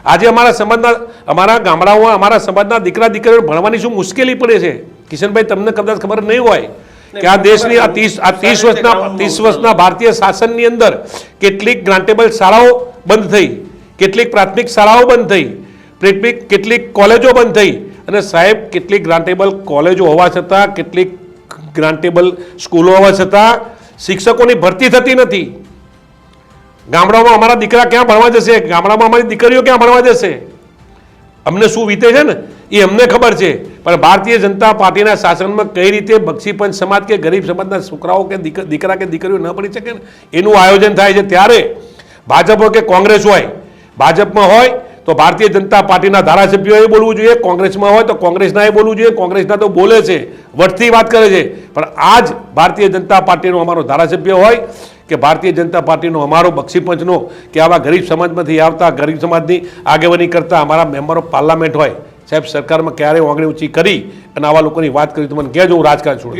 આજે અમારા સમાજના અમારા ગામડાઓમાં અમારા સમાજના દીકરા દીકરીઓ ભણવાની શું મુશ્કેલી પડે છે કિશનભાઈ, તમને કદાચ ખબર નહીં હોય કે આ દેશની આ 30 વર્ષના ભારતીય શાસનની અંદર કેટલીક ગ્રાન્ટેબલ શાળાઓ બંધ થઈ, કેટલીક પ્રાથમિક શાળાઓ બંધ થઈ, કેટલીક કોલેજો બંધ થઈ, અને સાહેબ કેટલીક ગ્રાન્ટેબલ કોલેજો હોવા છતાં, કેટલીક ગ્રાન્ટેબલ સ્કૂલો હોવા છતાં શિક્ષકોની ભરતી થતી નથી. ગામડામાં અમારા દીકરા ક્યાં ભણવા જશે? ગામડામાં અમારી દીકરીઓ ક્યાં ભણવા જશે? અમને શું વીતે છે ને એ અમને ખબર છે, પણ ભારતીય જનતા પાર્ટીના શાસનમાં કઈ રીતે બક્ષીપંચ સમાજ કે ગરીબ સમાજના છોકરાઓ કે દીકરા કે દીકરીઓ ન ભણી શકે ને એનું આયોજન થાય છે. ત્યારે ભાજપ હોય કે કોંગ્રેસ હોય, ભાજપમાં હોય તો ભારતીય જનતા પાર્ટીના ધારાસભ્યોએ બોલવું જોઈએ, કોંગ્રેસમાં હોય તો કોંગ્રેસનાએ બોલવું જોઈએ. કોંગ્રેસના તો બોલે છે, વટથી વાત કરે છે, પણ આજ ભારતીય જનતા પાર્ટીનો અમારો ધારાસભ્ય હોય કે ભારતીય જનતા પાર્ટીનો અમારો બક્ષીપંચનો કે આવા ગરીબ સમાજમાંથી આવતા ગરીબ સમાજની આગેવાની કરતા અમારા મેમ્બર ઓફ પાર્લામેન્ટ હોય, સાહેબ સરકારમાં ક્યારે ઓગણી ઊંચી કરી અને આવા લોકોની વાત કરી તો મને કહેજો, હું રાજકારણ છોડી દઈશ.